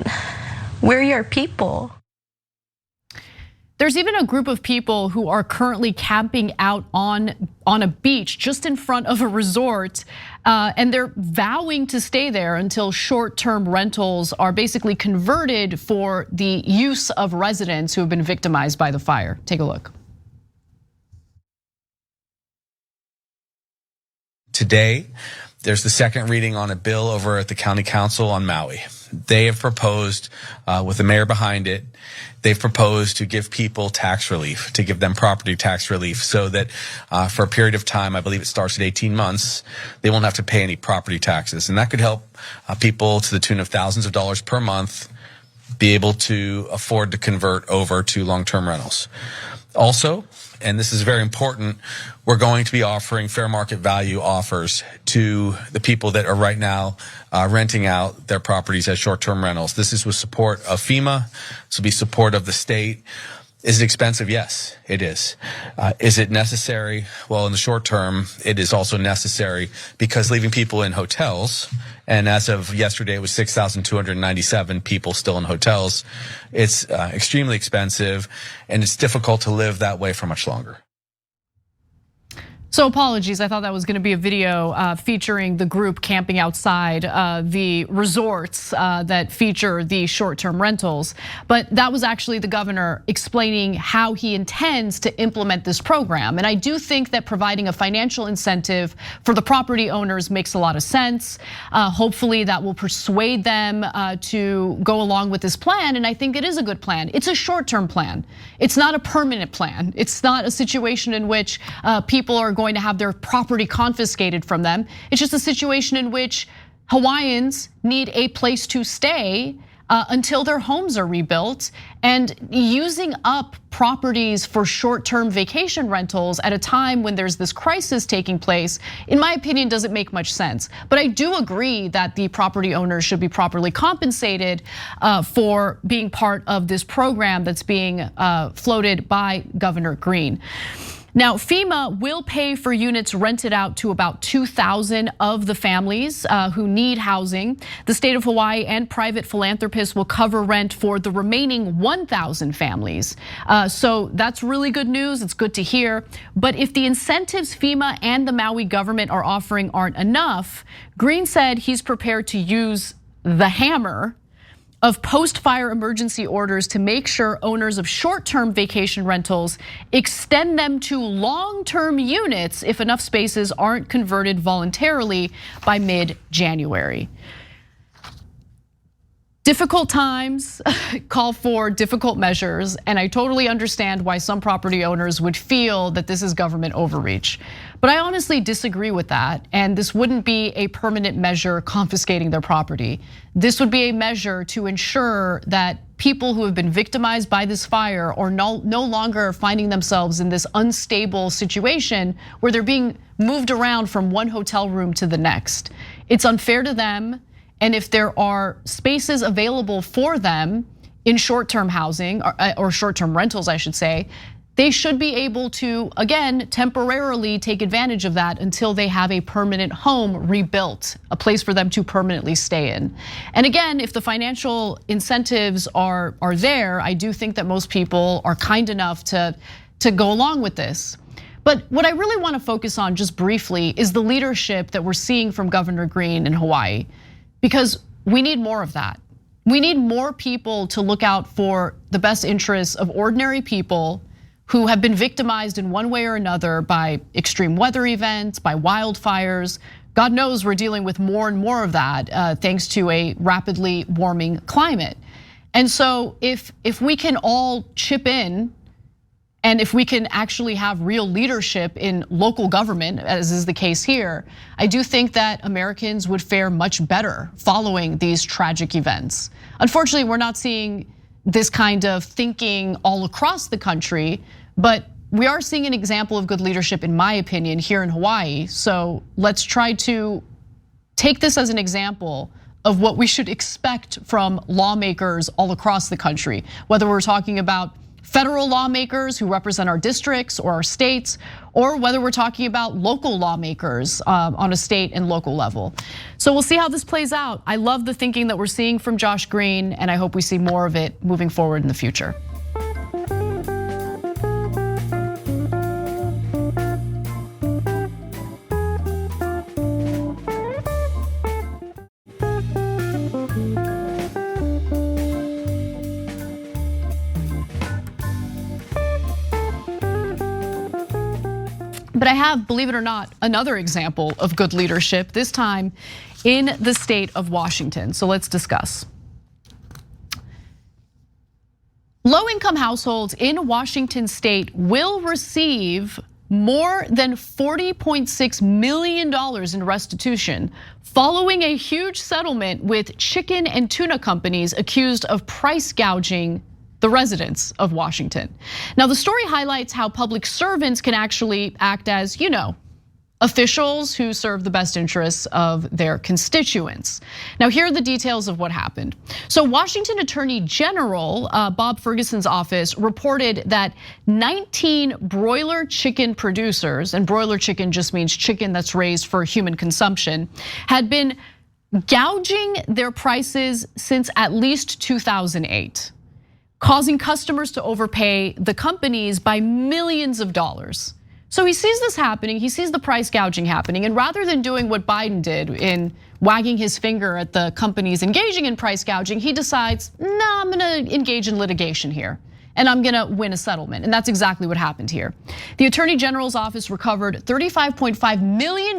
we're your people. There's even a group of people who are currently camping out on a beach just in front of a resort, and they're vowing to stay there until short-term rentals are basically converted for the use of residents who have been victimized by the fire. Take a look. Today, there's the second reading on a bill over at the county council on Maui. They have proposed, with the mayor behind it, they've proposed to give people tax relief, to give them property tax relief so that for a period of time, I believe it starts at 18 months, they won't have to pay any property taxes. And that could help people to the tune of thousands of dollars per month be able to afford to convert over to long-term rentals. Also, and this is very important, we're going to be offering fair market value offers to the people that are right now renting out their properties as short-term rentals. This is with support of FEMA. This will be support of the state. Is it expensive? Yes, it is. Is it necessary? Well, in the short term, it is also necessary because leaving people in hotels, and as of yesterday, it was 6,297 people still in hotels. It's extremely expensive, and it's difficult to live that way for much longer. So apologies, I thought that was gonna be a video featuring the group camping outside the resorts that feature the short-term rentals. But that was actually the governor explaining how he intends to implement this program. And I do think that providing a financial incentive for the property owners makes a lot of sense. Hopefully that will persuade them to go along with this plan. And I think it is a good plan. It's a short-term plan. It's not a permanent plan. It's not a situation in which people are going to have their property confiscated from them. It's just a situation in which Hawaiians need a place to stay until their homes are rebuilt, and using up properties for short-term vacation rentals at a time when there's this crisis taking place, in my opinion, doesn't make much sense. But I do agree that the property owners should be properly compensated for being part of this program that's being floated by Governor Green. Now, FEMA will pay for units rented out to about 2,000 of the families who need housing. The state of Hawaii and private philanthropists will cover rent for the remaining 1,000 families. So that's really good news. It's good to hear. But if the incentives FEMA and the Maui government are offering aren't enough, Green said he's prepared to use the hammer of post-fire emergency orders to make sure owners of short-term vacation rentals extend them to long-term units if enough spaces aren't converted voluntarily by mid-January. Difficult times call for difficult measures, and I totally understand why some property owners would feel that this is government overreach. But I honestly disagree with that, and this wouldn't be a permanent measure confiscating their property. This would be a measure to ensure that people who have been victimized by this fire are no longer finding themselves in this unstable situation where they're being moved around from one hotel room to the next. It's unfair to them. And if there are spaces available for them in short-term housing or short-term rentals, I should say, they should be able to, again, temporarily take advantage of that until they have a permanent home rebuilt, a place for them to permanently stay in. And again, if the financial incentives are there, I do think that most people are kind enough to go along with this. But what I really want to focus on just briefly is the leadership that we're seeing from Governor Green in Hawaii. Because we need more of that. We need more people to look out for the best interests of ordinary people who have been victimized in one way or another by extreme weather events, by wildfires. God knows we're dealing with more and more of that thanks to a rapidly warming climate. And so if we can all chip in, and if we can actually have real leadership in local government, as is the case here, I do think that Americans would fare much better following these tragic events. Unfortunately, we're not seeing this kind of thinking all across the country, but we are seeing an example of good leadership, in my opinion, here in Hawaii. So let's try to take this as an example of what we should expect from lawmakers all across the country, whether we're talking about federal lawmakers who represent our districts or our states, or whether we're talking about local lawmakers on a state and local level. So we'll see how this plays out. I love the thinking that we're seeing from Josh Green, and I hope we see more of it moving forward in the future. But I have, believe it or not, another example of good leadership, this time in the state of Washington. So let's discuss. Low-income households in Washington state will receive more than $40.6 million in restitution following a huge settlement with chicken and tuna companies accused of price gouging the residents of Washington. Now, the story highlights how public servants can actually act as, officials who serve the best interests of their constituents. Now, here are the details of what happened. So Washington Attorney General Bob Ferguson's office reported that 19 broiler chicken producers, and broiler chicken just means chicken that's raised for human consumption, had been gouging their prices since at least 2008. Causing customers to overpay the companies by millions of dollars. So he sees this happening, he sees the price gouging happening, and rather than doing what Biden did in wagging his finger at the companies engaging in price gouging, he decides, nah, I'm gonna engage in litigation here, and I'm gonna win a settlement. And that's exactly what happened here. The Attorney General's office recovered $35.5 million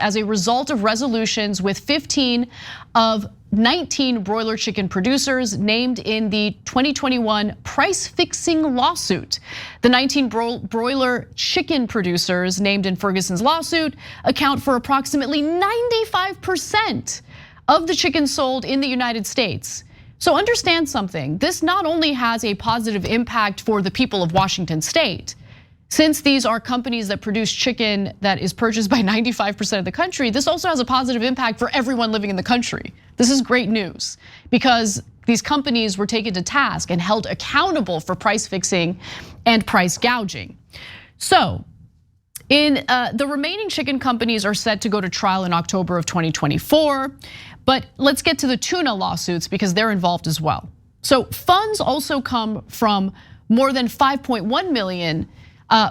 as a result of resolutions with 15 of 19 broiler chicken producers named in the 2021 price fixing lawsuit. The 19 broiler chicken producers named in Ferguson's lawsuit account for approximately 95% of the chicken sold in the United States. So understand something, this not only has a positive impact for the people of Washington state, since these are companies that produce chicken that is purchased by 95% of the country, this also has a positive impact for everyone living in the country. This is great news because these companies were taken to task and held accountable for price fixing and price gouging. So, the remaining chicken companies are set to go to trial in October of 2024, but let's get to the tuna lawsuits because they're involved as well. So funds also come from more than 5.1 million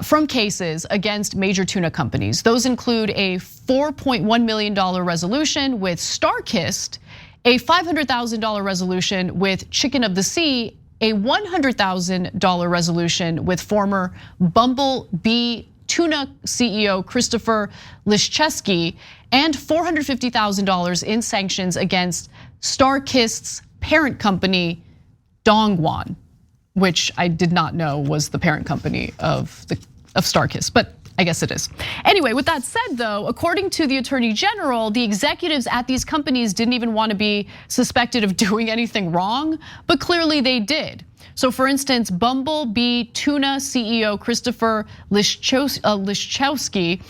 from cases against major tuna companies. Those include a $4.1 million resolution with StarKist, a $500,000 resolution with Chicken of the Sea, a $100,000 resolution with former Bumblebee Tuna CEO Christopher Liszczewski, and $450,000 in sanctions against StarKist's parent company, Dongwon, which I did not know was the parent company of StarKist, but I guess it is. Anyway, with that said though, according to the Attorney General, the executives at these companies didn't even want to be suspected of doing anything wrong, but clearly they did. So for instance, Bumblebee Tuna CEO Christopher Liszczewski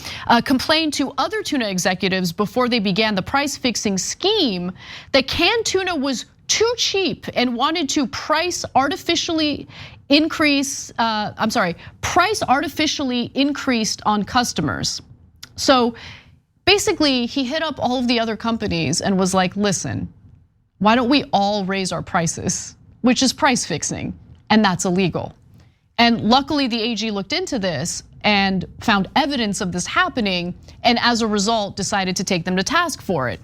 complained to other tuna executives before they began the price fixing scheme that canned tuna was too cheap and wanted to price artificially increased on customers. So basically, he hit up all of the other companies and was like, listen, why don't we all raise our prices, which is price fixing, and that's illegal. And luckily the AG looked into this and found evidence of this happening, and as a result decided to take them to task for it.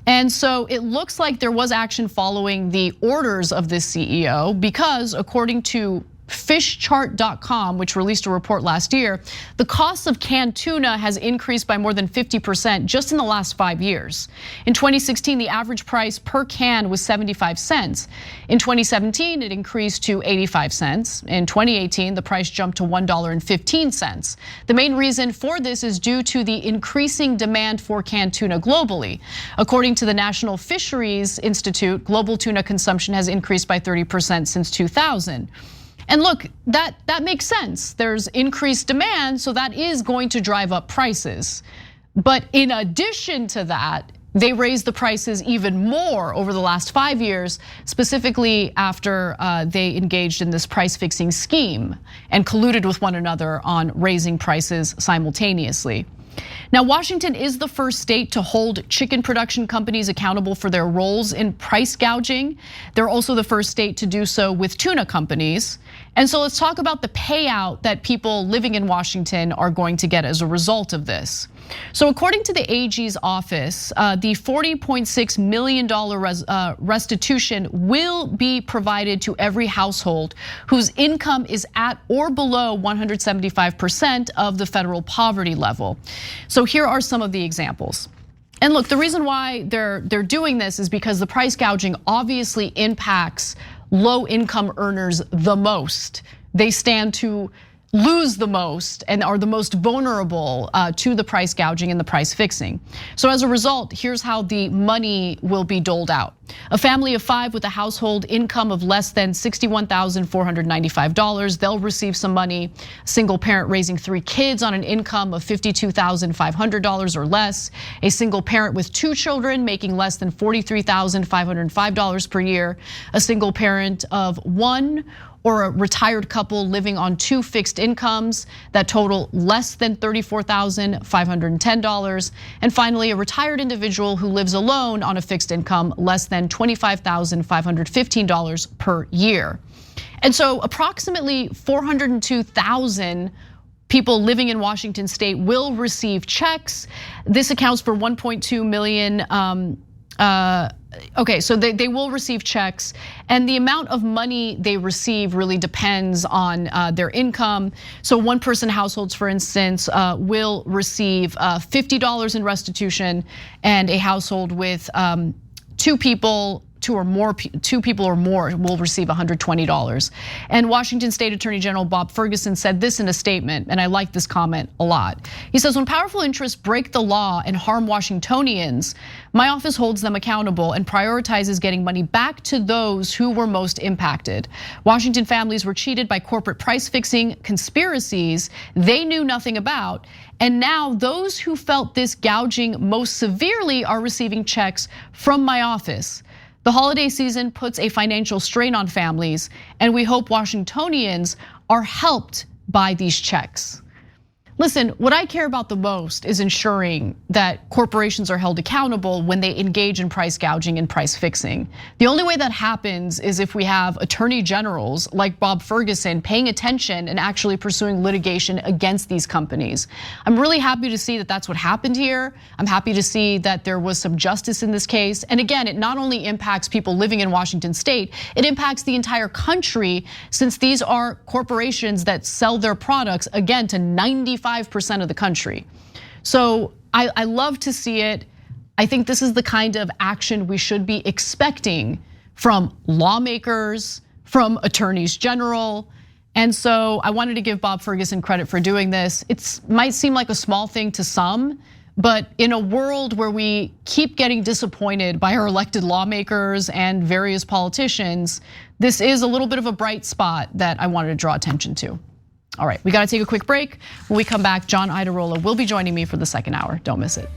And so it looks like there was action following the orders of this CEO because according to fishchart.com, which released a report last year, the cost of canned tuna has increased by more than 50% just in the last 5 years. In 2016, the average price per can was 75 cents. In 2017, it increased to 85 cents. In 2018, the price jumped to $1.15. The main reason for this is due to the increasing demand for canned tuna globally. According to the National Fisheries Institute, global tuna consumption has increased by 30% since 2000. And look, that makes sense. There's increased demand, so that is going to drive up prices. But in addition to that, they raised the prices even more over the last 5 years, specifically after they engaged in this price fixing scheme and colluded with one another on raising prices simultaneously. Now, Washington is the first state to hold chicken production companies accountable for their roles in price gouging. They're also the first state to do so with tuna companies. And so let's talk about the payout that people living in Washington are going to get as a result of this. So according to the AG's office, the $40.6 million restitution will be provided to every household whose income is at or below 175% of the federal poverty level. So here are some of the examples. And look, the reason why they're doing this is because the price gouging obviously impacts low income earners the most. They stand to lose the most and are the most vulnerable to the price gouging and the price fixing. So as a result, here's how the money will be doled out. A family of 5 with a household income of less than $61,495, they'll receive some money. A single parent raising 3 kids on an income of $52,500 or less. A single parent with 2 children making less than $43,505 per year. A single parent of 1 or a retired couple living on 2 fixed incomes that total less than $34,510. And finally, a retired individual who lives alone on a fixed income less than $25,515 per year. And so approximately 402,000 people living in Washington state will receive checks. This accounts for 1.2 million. Okay, so they will receive checks, and the amount of money they receive really depends on their income. So one-person households, for instance, will receive $50 in restitution, and a household with two people or more will receive $120. And Washington State Attorney General Bob Ferguson said this in a statement, and I like this comment a lot. He says, when powerful interests break the law and harm Washingtonians, my office holds them accountable and prioritizes getting money back to those who were most impacted. Washington families were cheated by corporate price fixing conspiracies they knew nothing about. And now those who felt this gouging most severely are receiving checks from my office. The holiday season puts a financial strain on families, and we hope Washingtonians are helped by these checks. Listen, what I care about the most is ensuring that corporations are held accountable when they engage in price gouging and price fixing. The only way that happens is if we have attorney generals like Bob Ferguson paying attention and actually pursuing litigation against these companies. I'm really happy to see that that's what happened here. I'm happy to see that there was some justice in this case. And again, it not only impacts people living in Washington state, it impacts the entire country, since these are corporations that sell their products, again, to 95% of the country. So I love to see it. I think this is the kind of action we should be expecting from lawmakers, from attorneys general. And so I wanted to give Bob Ferguson credit for doing this. It might seem like a small thing to some, but in a world where we keep getting disappointed by our elected lawmakers and various politicians, this is a little bit of a bright spot that I wanted to draw attention to. All right, we gotta take a quick break. When we come back, John Iadarola will be joining me for the second hour. Don't miss it.